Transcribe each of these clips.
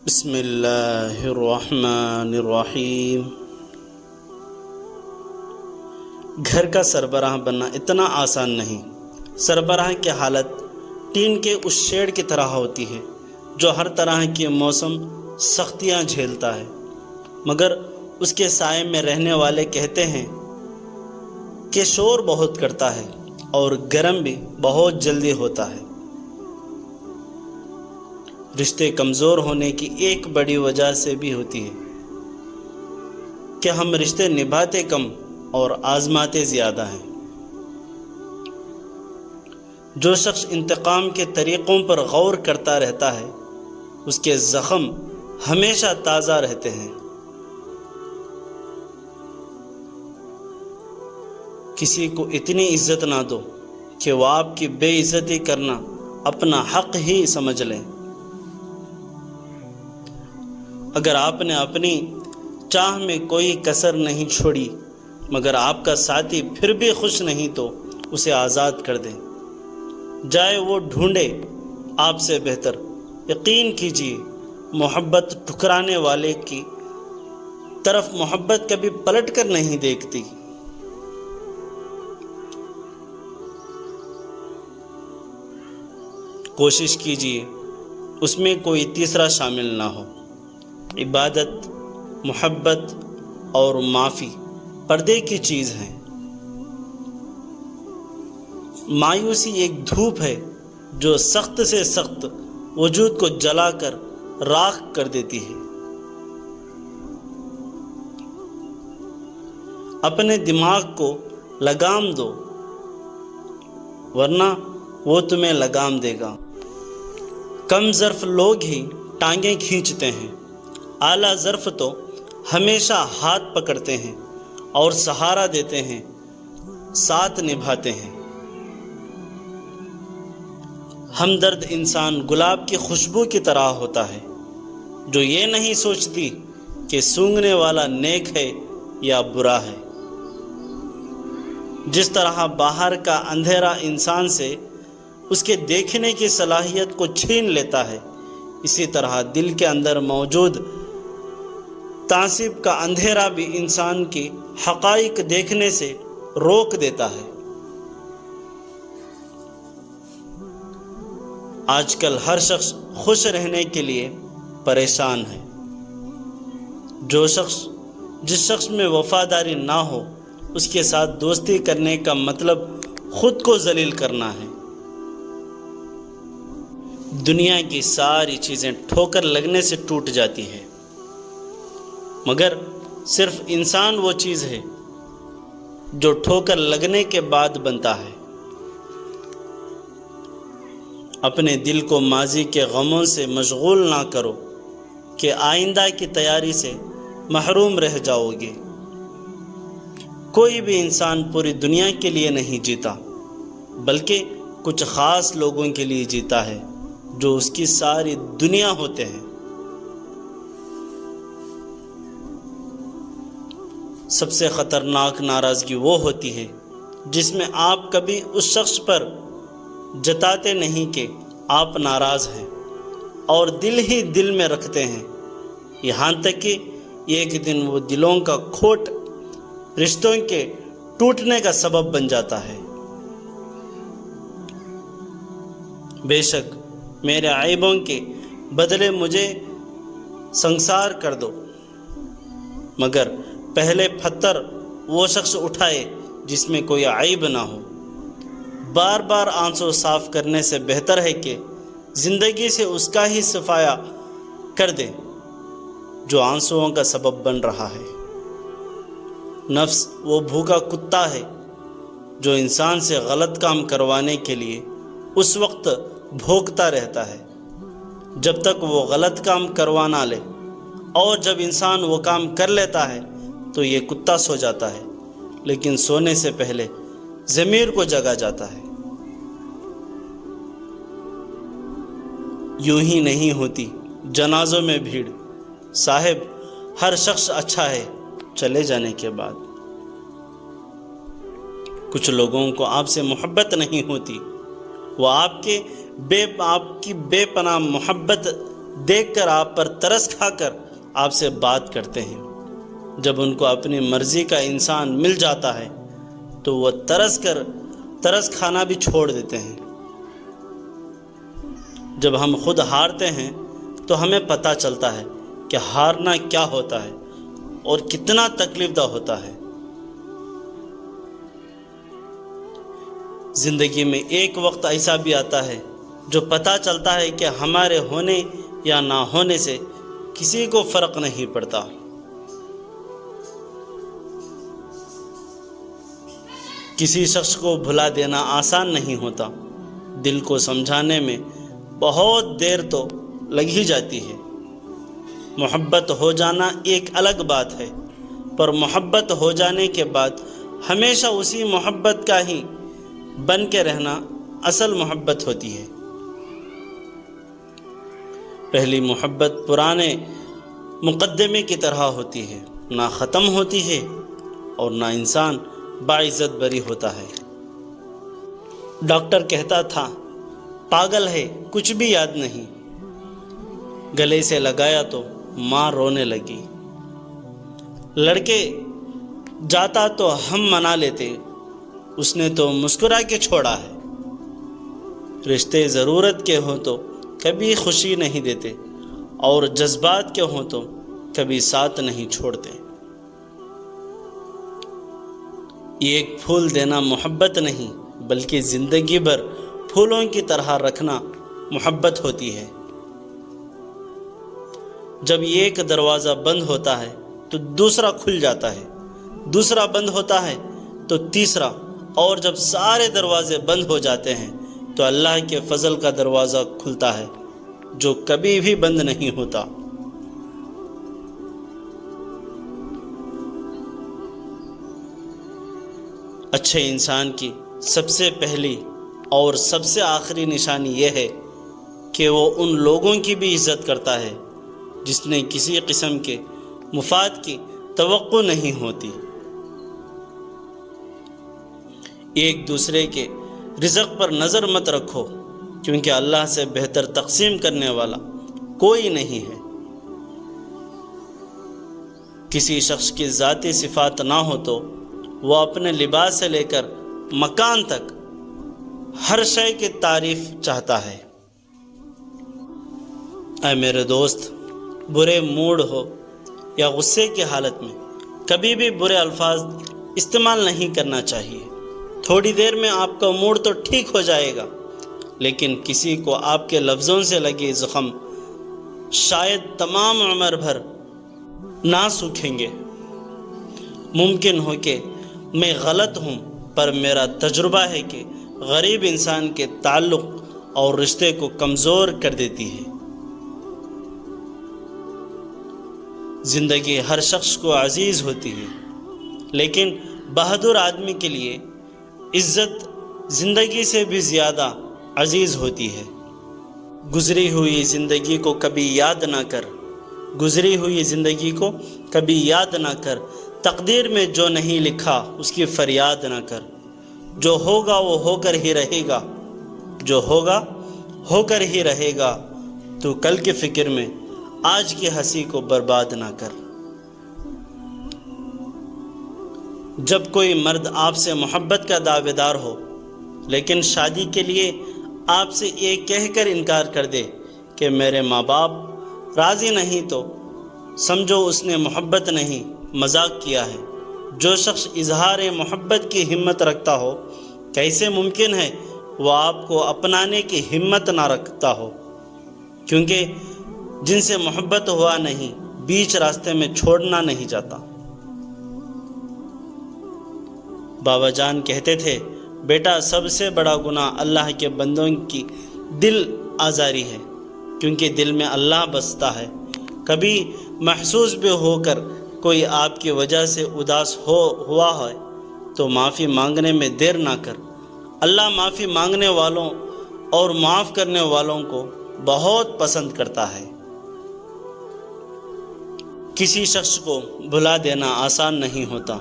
بسم اللہ الرحمن الرحیم۔ گھر کا سربراہ بننا اتنا آسان نہیں۔ سربراہ کی حالت ٹین کے اس شیڈ کی طرح ہوتی ہے جو ہر طرح کے موسم سختیاں جھیلتا ہے، مگر اس کے سائے میں رہنے والے کہتے ہیں کہ شور بہت کرتا ہے اور گرم بھی بہت جلدی ہوتا ہے۔ رشتے کمزور ہونے کی ایک بڑی وجہ سے بھی ہوتی ہے کہ ہم رشتے نبھاتے کم اور آزماتے زیادہ ہیں۔ جو شخص انتقام کے طریقوں پر غور کرتا رہتا ہے اس کے زخم ہمیشہ تازہ رہتے ہیں۔ کسی کو اتنی عزت نہ دو کہ وہ آپ کی بے عزتی کرنا اپنا حق ہی سمجھ لیں۔ اگر آپ نے اپنی چاہ میں کوئی کسر نہیں چھوڑی مگر آپ کا ساتھی پھر بھی خوش نہیں تو اسے آزاد کر دیں، جائے وہ ڈھونڈے آپ سے بہتر۔ یقین کیجیے محبت ٹھکرانے والے کی طرف محبت کبھی پلٹ کر نہیں دیکھتی۔ کوشش کیجیے اس میں کوئی تیسرا شامل نہ ہو۔ عبادت، محبت اور معافی پردے کی چیز ہے۔ مایوسی ایک دھوپ ہے جو سخت سے سخت وجود کو جلا کر راکھ کر دیتی ہے۔ اپنے دماغ کو لگام دو ورنہ وہ تمہیں لگام دے گا۔ کم ظرف لوگ ہی ٹانگیں کھینچتے ہیں، اعلیٰ ظرف تو ہمیشہ ہاتھ پکڑتے ہیں اور سہارا دیتے ہیں، ساتھ نبھاتے ہیں۔ ہمدرد انسان گلاب کی خوشبو کی طرح ہوتا ہے جو یہ نہیں سوچتی کہ سونگھنے والا نیک ہے یا برا ہے۔ جس طرح باہر کا اندھیرا انسان سے اس کے دیکھنے کی صلاحیت کو چھین لیتا ہے، اسی طرح دل کے اندر موجود تعصب کا اندھیرا بھی انسان کی حقائق دیکھنے سے روک دیتا ہے۔ آج کل ہر شخص خوش رہنے کے لیے پریشان ہے۔ جس شخص میں وفاداری نہ ہو اس کے ساتھ دوستی کرنے کا مطلب خود کو ذلیل کرنا ہے۔ دنیا کی ساری چیزیں ٹھوکر لگنے سے ٹوٹ جاتی ہیں مگر صرف انسان وہ چیز ہے جو ٹھوکر لگنے کے بعد بنتا ہے۔ اپنے دل کو ماضی کے غموں سے مشغول نہ کرو کہ آئندہ کی تیاری سے محروم رہ جاؤ گے۔ کوئی بھی انسان پوری دنیا کے لیے نہیں جیتا بلکہ کچھ خاص لوگوں کے لیے جیتا ہے جو اس کی ساری دنیا ہوتے ہیں۔ سب سے خطرناک ناراضگی وہ ہوتی ہے جس میں آپ کبھی اس شخص پر جتاتے نہیں کہ آپ ناراض ہیں اور دل ہی دل میں رکھتے ہیں، یہاں تک کہ ایک دن وہ دلوں کا کھوٹ رشتوں کے ٹوٹنے کا سبب بن جاتا ہے۔ بے شک میرے عیبوں کے بدلے مجھے سنسار کر دو، مگر پہلے پتھر وہ شخص اٹھائے جس میں کوئی عیب نہ ہو۔ بار بار آنسو صاف کرنے سے بہتر ہے کہ زندگی سے اس کا ہی صفایا کر دے جو آنسوؤں کا سبب بن رہا ہے۔ نفس وہ بھوکا کتا ہے جو انسان سے غلط کام کروانے کے لیے اس وقت بھوکتا رہتا ہے جب تک وہ غلط کام کروا نہ لے، اور جب انسان وہ کام کر لیتا ہے تو یہ کتا سو جاتا ہے، لیکن سونے سے پہلے ضمیر کو جگا جاتا ہے۔ یوں ہی نہیں ہوتی جنازوں میں بھیڑ، صاحب ہر شخص اچھا ہے چلے جانے کے بعد۔ کچھ لوگوں کو آپ سے محبت نہیں ہوتی، وہ آپ کی بے پناہ محبت دیکھ کر آپ پر ترس کھا کر آپ سے بات کرتے ہیں۔ جب ان کو اپنی مرضی کا انسان مل جاتا ہے تو وہ ترس کھانا بھی چھوڑ دیتے ہیں۔ جب ہم خود ہارتے ہیں تو ہمیں پتہ چلتا ہے کہ ہارنا کیا ہوتا ہے اور کتنا تکلیف دہ ہوتا ہے۔ زندگی میں ایک وقت ایسا بھی آتا ہے جو پتہ چلتا ہے کہ ہمارے ہونے یا نہ ہونے سے کسی کو فرق نہیں پڑتا۔ کسی شخص کو بھلا دینا آسان نہیں ہوتا، دل کو سمجھانے میں بہت دیر تو لگ ہی جاتی ہے۔ محبت ہو جانا ایک الگ بات ہے، پر محبت ہو جانے کے بعد ہمیشہ اسی محبت کا ہی بن کے رہنا اصل محبت ہوتی ہے۔ پہلی محبت پرانے مقدمے کی طرح ہوتی ہے، نہ ختم ہوتی ہے اور نہ انسان باعزت بری ہوتا ہے۔ ڈاکٹر کہتا تھا پاگل ہے، کچھ بھی یاد نہیں، گلے سے لگایا تو ماں رونے لگی۔ لڑکے جاتا تو ہم منا لیتے، اس نے تو مسکرا کے چھوڑا ہے۔ رشتے ضرورت کے ہوں تو کبھی خوشی نہیں دیتے، اور جذبات کے ہوں تو کبھی ساتھ نہیں چھوڑتے۔ ایک پھول دینا محبت نہیں، بلکہ زندگی بھر پھولوں کی طرح رکھنا محبت ہوتی ہے۔ جب ایک دروازہ بند ہوتا ہے تو دوسرا کھل جاتا ہے، دوسرا بند ہوتا ہے تو تیسرا، اور جب سارے دروازے بند ہو جاتے ہیں تو اللہ کے فضل کا دروازہ کھلتا ہے جو کبھی بھی بند نہیں ہوتا۔ اچھے انسان کی سب سے پہلی اور سب سے آخری نشانی یہ ہے کہ وہ ان لوگوں کی بھی عزت کرتا ہے جس نے کسی قسم کے مفاد کی توقع نہیں ہوتی۔ ایک دوسرے کے رزق پر نظر مت رکھو، کیونکہ اللہ سے بہتر تقسیم کرنے والا کوئی نہیں ہے۔ کسی شخص کی ذاتی صفات نہ ہو تو وہ اپنے لباس سے لے کر مکان تک ہر شے کی تعریف چاہتا ہے۔ اے میرے دوست، برے موڈ ہو یا غصے کی حالت میں کبھی بھی برے الفاظ استعمال نہیں کرنا چاہیے۔ تھوڑی دیر میں آپ کا موڈ تو ٹھیک ہو جائے گا، لیکن کسی کو آپ کے لفظوں سے لگے زخم شاید تمام عمر بھر نہ سوکھیں گے۔ ممکن ہو کہ میں غلط ہوں، پر میرا تجربہ ہے کہ غریب انسان کے تعلق اور رشتے کو کمزور کر دیتی ہے۔ زندگی ہر شخص کو عزیز ہوتی ہے، لیکن بہادر آدمی کے لیے عزت زندگی سے بھی زیادہ عزیز ہوتی ہے۔ گزری ہوئی زندگی کو کبھی یاد نہ کر، گزری ہوئی زندگی کو کبھی یاد نہ کر، تقدیر میں جو نہیں لکھا اس کی فریاد نہ کر۔ جو ہوگا وہ ہو کر ہی رہے گا، جو ہوگا ہو کر ہی رہے گا۔ تو کل کی فکر میں آج کی ہنسی کو برباد نہ کر۔ جب کوئی مرد آپ سے محبت کا دعوے دار ہو لیکن شادی کے لیے آپ سے یہ کہہ کر انکار کر دے کہ میرے ماں باپ راضی نہیں، تو سمجھو اس نے محبت نہیں، مذاق کیا ہے۔ جو شخص اظہار محبت کی ہمت رکھتا ہو، کیسے ممکن ہے وہ آپ کو اپنانے کی ہمت نہ رکھتا ہو؟ کیونکہ جن سے محبت ہوا نہیں، بیچ راستے میں چھوڑنا نہیں چاہتا۔ بابا جان کہتے تھے، بیٹا سب سے بڑا گناہ اللہ کے بندوں کی دل آزاری ہے، کیونکہ دل میں اللہ بستا ہے۔ کبھی محسوس بھی ہو کر کوئی آپ کی وجہ سے اداس ہوا ہے تو معافی مانگنے میں دیر نہ کر۔ اللہ معافی مانگنے والوں اور معاف کرنے والوں کو بہت پسند کرتا ہے۔ کسی شخص کو بھلا دینا آسان نہیں ہوتا،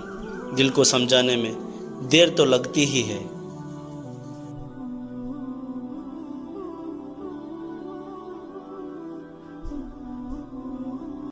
دل کو سمجھانے میں دیر تو لگتی ہی ہے۔